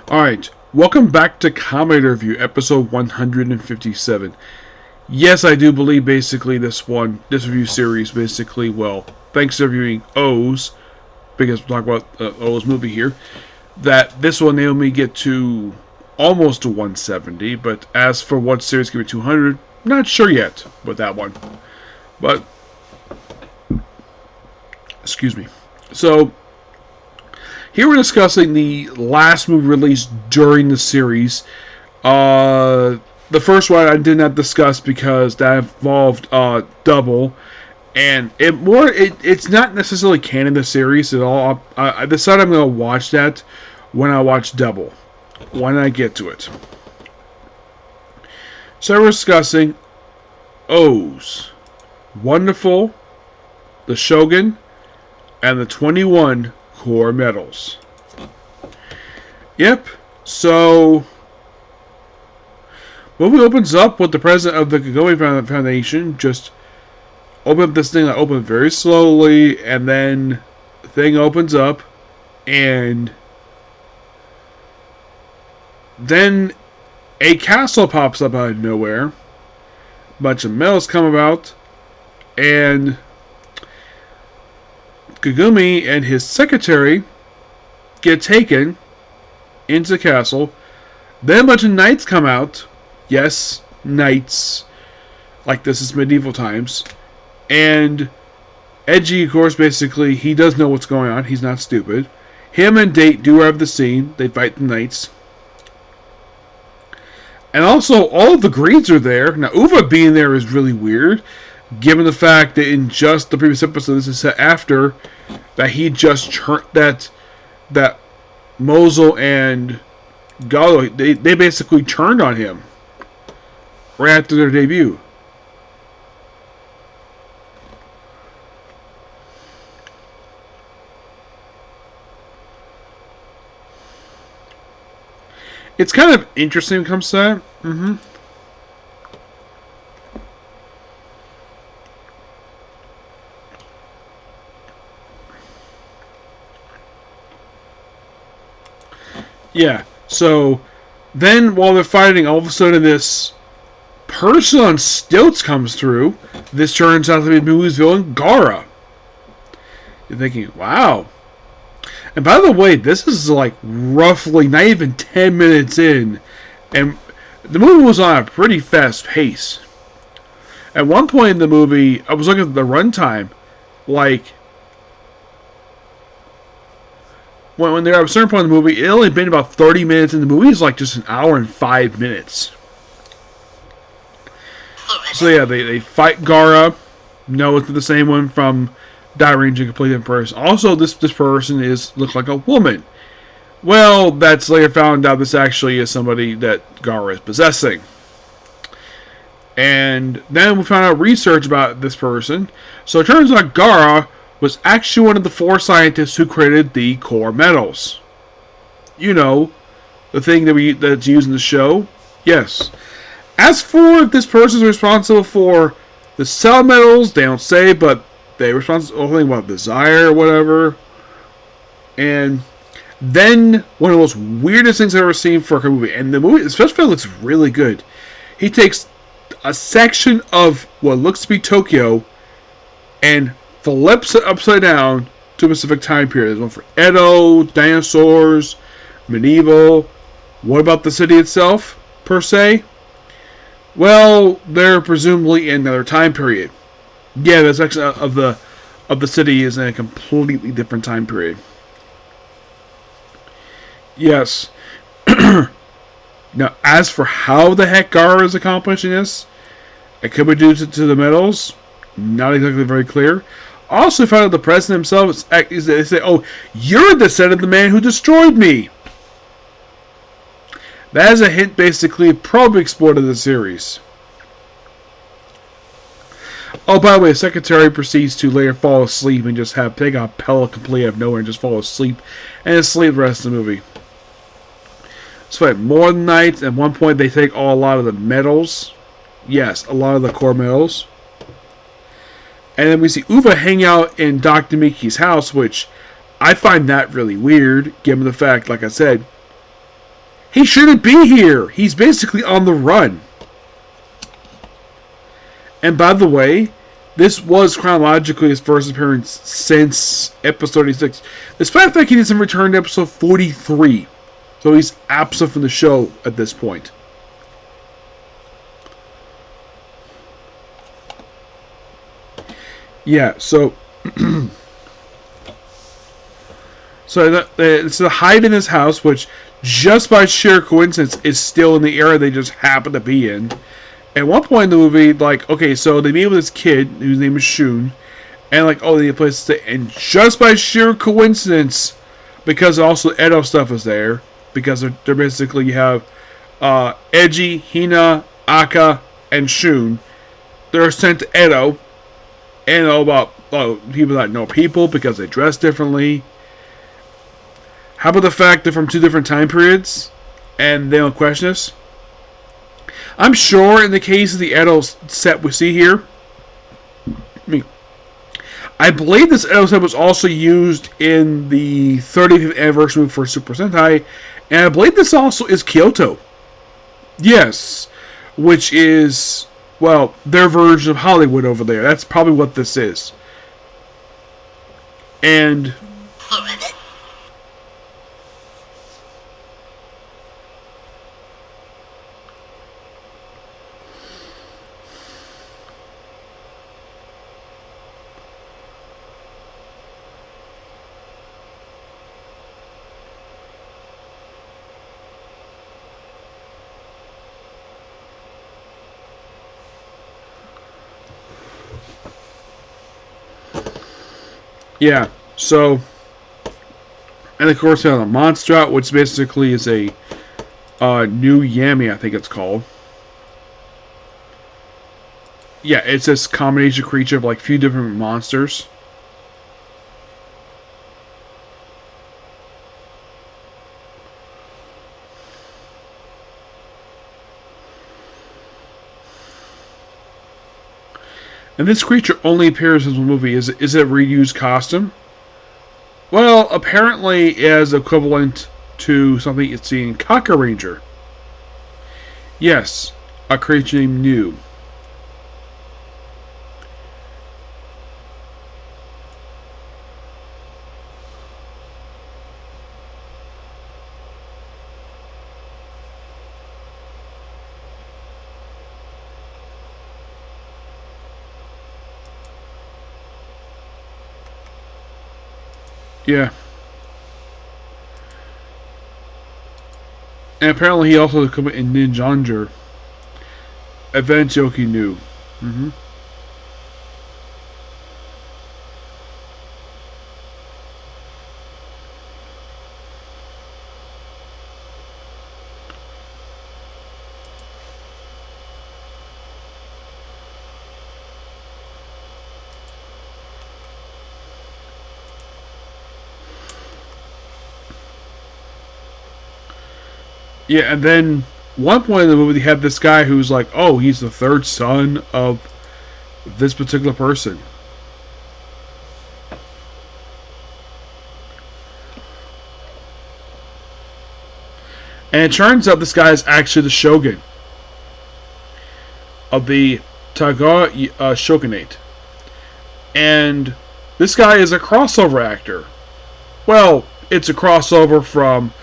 Alright, welcome back to Kamen Review, episode 157. Yes, I do believe basically this review series, basically, well, thanks to reviewing O's, because we're talking about O's movie here, that this will enable me get to almost to 170, but as for what series can be 200, not sure yet with that one. But, excuse me. So, here we're discussing the last movie released during the series. The first one I did not discuss because that involved Double, and it's not necessarily canon the series at all. I decided I'm going to watch that when I watch Double, when I get to it. So we're discussing O's, Wonderful, the Shogun, and the 21 core medals. Yep, so movie opens up with the president of the Kamen Foundation just open up this thing that opened very slowly, and then the thing opens up, and then a castle pops up out of nowhere. A bunch of medals come about, and Kagumi and his secretary get taken into the castle. Then a bunch of knights come out. Yes, knights. Like this is medieval times. And Edgy, of course, basically, he does know what's going on. He's not stupid. Him and Date do have the scene. They fight the knights. And also, all of the Greens are there. Now, Uva being there is really weird, given the fact that in just the previous episode, this is set after, that he just that Mozel and Gallo, they basically turned on him right after their debut. It's kind of interesting when it comes to that. Yeah, so then while they're fighting, all of a sudden this person on stilts comes through. This turns out to be the movie's villain, Gara. You're thinking, wow. And by the way, this is like roughly not even 10 minutes in, and the movie was on a pretty fast pace. At one point in the movie, I was looking at the runtime, like, when they're at a certain point in the movie, it only been about 30 minutes, and the movie is like just an hour and 5 minutes. So yeah, they fight Gara. No, it's the same one from Die Range, a completely different person. Also, this person looks like a woman. Well, that's later found out this actually is somebody that Gara is possessing. And then we found out research about this person. So it turns out Gara was actually one of the 4 scientists who created the core metals. You know, the thing that's used in the show. Yes. As for if this person is responsible for the cell metals, they don't say, but they were responsible for about desire or whatever. And then one of the most weirdest things I've ever seen for a movie, and the movie, especially, looks really good. He takes a section of what looks to be Tokyo and flips it upside down to a specific time period. There's one for Edo, dinosaurs, medieval. What about the city itself, per se? Well, they're presumably in another time period. Yeah, the section of the city is in a completely different time period. Yes. Now, as for how the heck Gara is accomplishing this, it could be due to the metals. Not exactly very clear. Also found out the president himself they say, "Oh, you're a descendant of the man who destroyed me." That is a hint, basically, probably explored in the series. Oh, by the way, the secretary proceeds to later fall asleep and just take a pellet completely out of nowhere and just fall asleep and just sleep the rest of the movie. So, more nights. At one point, they take a lot of the metals. Yes, a lot of the core metals. And then we see Uva hang out in Dr. Miki's house, which I find that really weird, given the fact, like I said, He shouldn't be here. He's basically on the run. And by the way, this was chronologically his first appearance since episode 36. Despite the fact he doesn't return to episode 43. So he's absent from the show at this point. Yeah, so... so it's a hide in his house, which just by sheer coincidence is still in the area they just happen to be in. At one point in the movie, like, okay, so they meet with this kid whose name is Shun, and like, oh, they need a place to stay. And just by sheer coincidence, because also Edo stuff is there, because they're basically, you have Eiji, Hina, Aka, and Shun. They're sent to Edo, and all about people that know people because they dress differently. How about the fact they're from two different time periods, and they don't question us? I'm sure in the case of the Edo set we see here, I believe this Edo set was also used in the 35th anniversary movie for Super Sentai, and I believe this also is Kyoto. Yes, which is, well, their version of Hollywood over there. That's probably what this is. And... yeah, so, and of course we have the monster out, which basically is a new Yami, I think it's called. Yeah, it's this combination creature of like a few different monsters. And this creature only appears in the movie. Is it a reused costume? Well, apparently it is equivalent to something you'd see in Kaka Ranger. Yes, a creature named New. Yeah. And apparently he also come in Ninjanger. Event Yoki knew. Yeah, and then one point in the movie, they have this guy who's like, oh, he's the third son of this particular person. And it turns out this guy is actually the Shogun of the Tagawa Shogunate. And this guy is a crossover actor. Well, it's a crossover from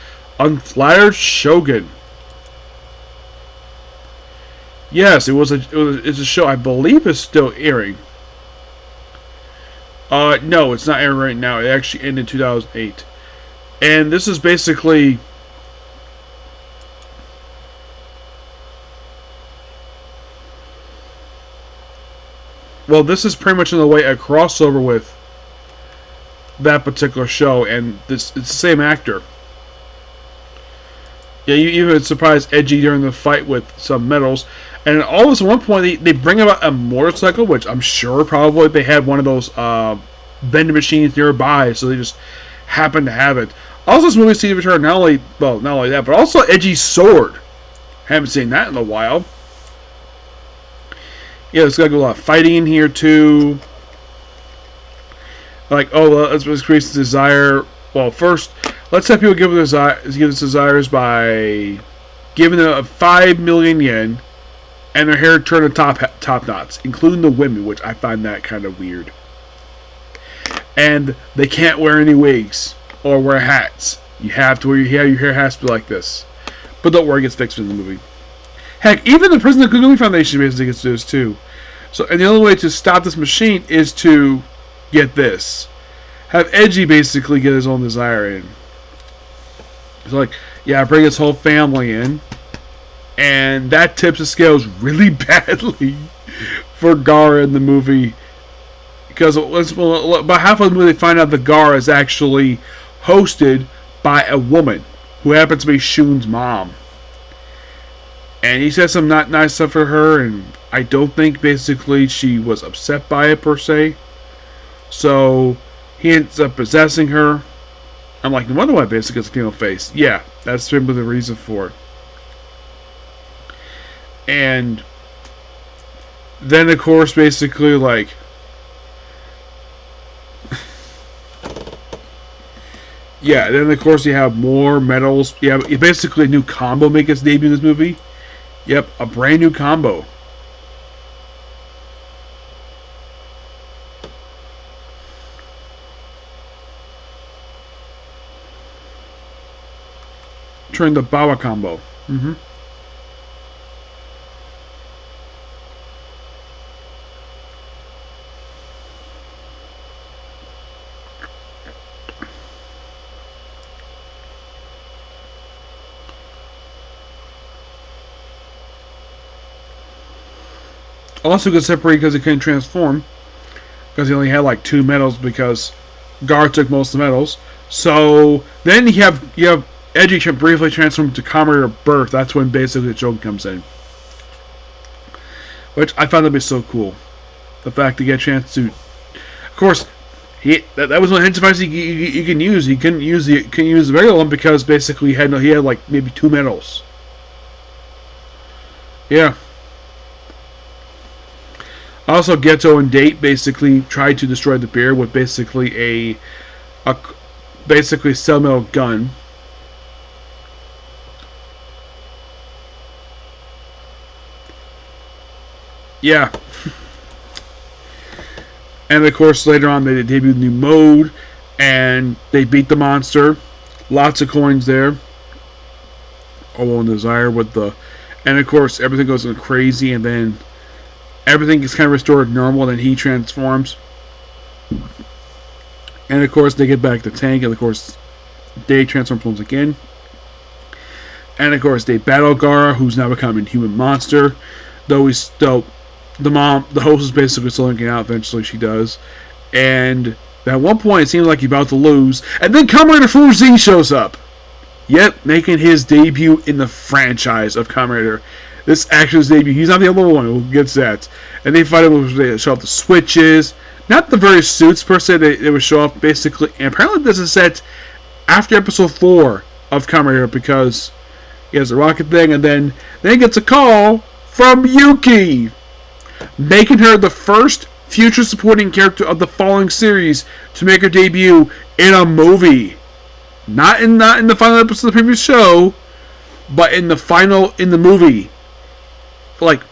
Unflattered Shogun. Yes, it's a show I believe is still airing. No, it's not airing right now. It actually ended in 2008. And this is basically... well, this is pretty much in a way a crossover with that particular show, and it's the same actor. Yeah, you even surprised Edgy during the fight with some metals. And all of a sudden, at one point, they bring about a motorcycle, which I'm sure probably they had one of those vending machines nearby, so they just happened to have it. Also, this movie seems to return not only that, but also Edgy's sword. Haven't seen that in a while. Yeah, there's got to be a lot of fighting in here, too. Like, oh, let's increase the desire. Well, first, let's say people give us desires by giving them 5 million yen, and their hair turned to top knots, including the women, which I find that kind of weird. And they can't wear any wigs or wear hats. You have to wear your hair has to be like this. But don't worry, it gets fixed in the movie. Heck, even the Prison of Kugumi Foundation basically gets this too. So, and the only way to stop this machine is to get this. Have Edgy basically get his own desire in. It's like, yeah, bring his whole family in. And that tips the scales really badly for Gara in the movie. Because about halfway through the movie, they find out that Gara is actually hosted by a woman who happens to be Shun's mom. And he says some not nice stuff for her, and I don't think basically she was upset by it per se. So he ends up possessing her. I'm like, no wonder why basically it's a female face. Yeah, that's simply the reason for it. And then of course basically like yeah, then of course you have more medals. You have basically a new combo make its debut in this movie. Yep, a brand new combo. Turn the Bawa combo. Also got separated because he couldn't transform. Because he only had like 2 medals because Gar took most of the medals. So then you have Edgy can briefly transform to Kamen Birth. That's when basically the Shogun comes in. Which I found to be so cool. The fact to get a chance to, of course, that was one of the devices he can use. He couldn't use the regular one because basically he had like maybe 2 medals. Yeah. Also, Geto and Date basically tried to destroy the beer with basically a basically cell gun. Yeah. And of course later on they debuted a new mode and they beat the monster. Lots of coins there. All on desire with the, and of course everything goes crazy and then everything is kind of restored to normal, and then he transforms. And of course they get back to Tank, and of course they transform once again. And of course they battle Gara, who's now becoming a human monster. Though the host is basically still looking out. Eventually she does. And at one point it seems like he's about to lose. And then Kamen Rider Full Z shows up. Yep, making his debut in the franchise of Kamen Rider. This actually is his debut. He's not the other one who gets that. And they fight him, they show off the switches. Not the very suits per se, they would show off basically. And apparently this is set after episode 4 of Kamen Rider because he has a rocket thing. And then he gets a call from Yuki, making her the first future supporting character of the following series to make her debut in a movie. Not in the final episode of the previous show, but in the movie. Like,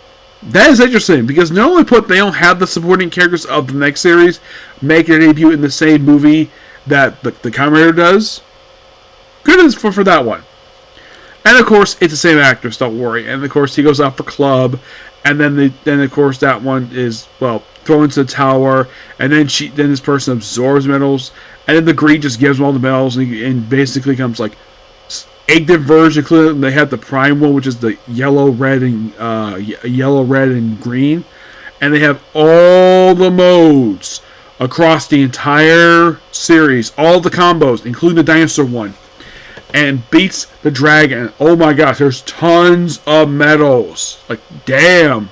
that is interesting because not only they don't have the supporting characters of the next series make their debut in the same movie that the Kamen Rider does. Good for that one. And of course, it's the same actress, don't worry. And of course, he goes out for club, and then of course that one is thrown into the tower, and then this person absorbs medals, and then the Greed just gives him all the medals, and basically comes like 8 different versions, including they have the prime one, which is the yellow, red, and green, and they have all the modes across the entire series, all the combos, including the dinosaur one, and beats the dragon. Oh my gosh, there's tons of medals. Like, damn.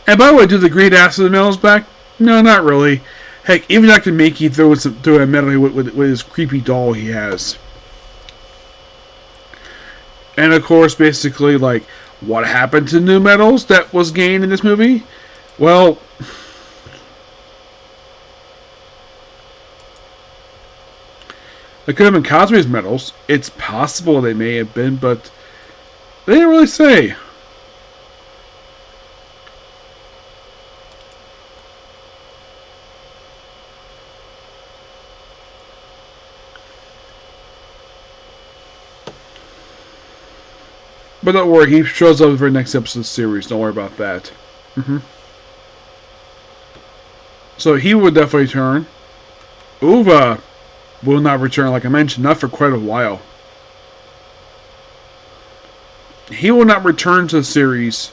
And by the way, do the Greed ask for the medals back? No, not really. Heck, even Dr. Miki threw a medal with his creepy doll he has. And of course, basically, like, what happened to new medals that was gained in this movie? Well, It could have been Kazue's medals. It's possible they may have been, but they didn't really say. But don't worry, he shows up for the next episode of the series. Don't worry about that. So he would definitely return. Uva will not return, like I mentioned, not for quite a while. He will not return to the series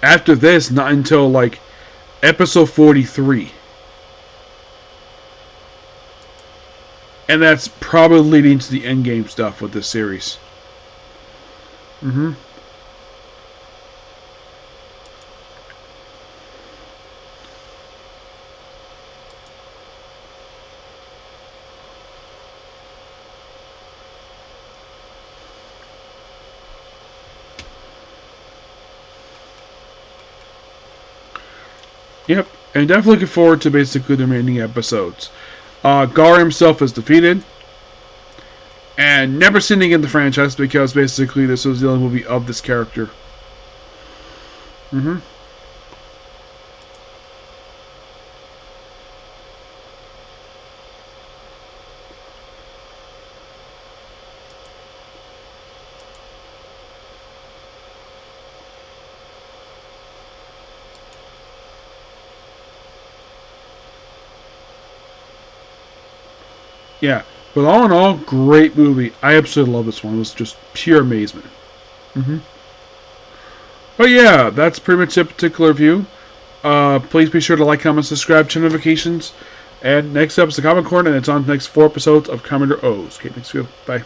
after this, not until like episode 43. And that's probably leading to the endgame stuff with this series. Yep, and definitely looking forward to basically the remaining episodes. Gar himself is defeated, and never seen again in the franchise because basically this was the only movie of this character. Yeah, but all in all, great movie. I absolutely love this one. It was just pure amazement. But yeah, that's pretty much a particular review. Please be sure to like, comment, subscribe, turn notifications. And next episode of Comic Corner, and it's on the next 4 episodes of Commander O's. Okay, next video. Bye.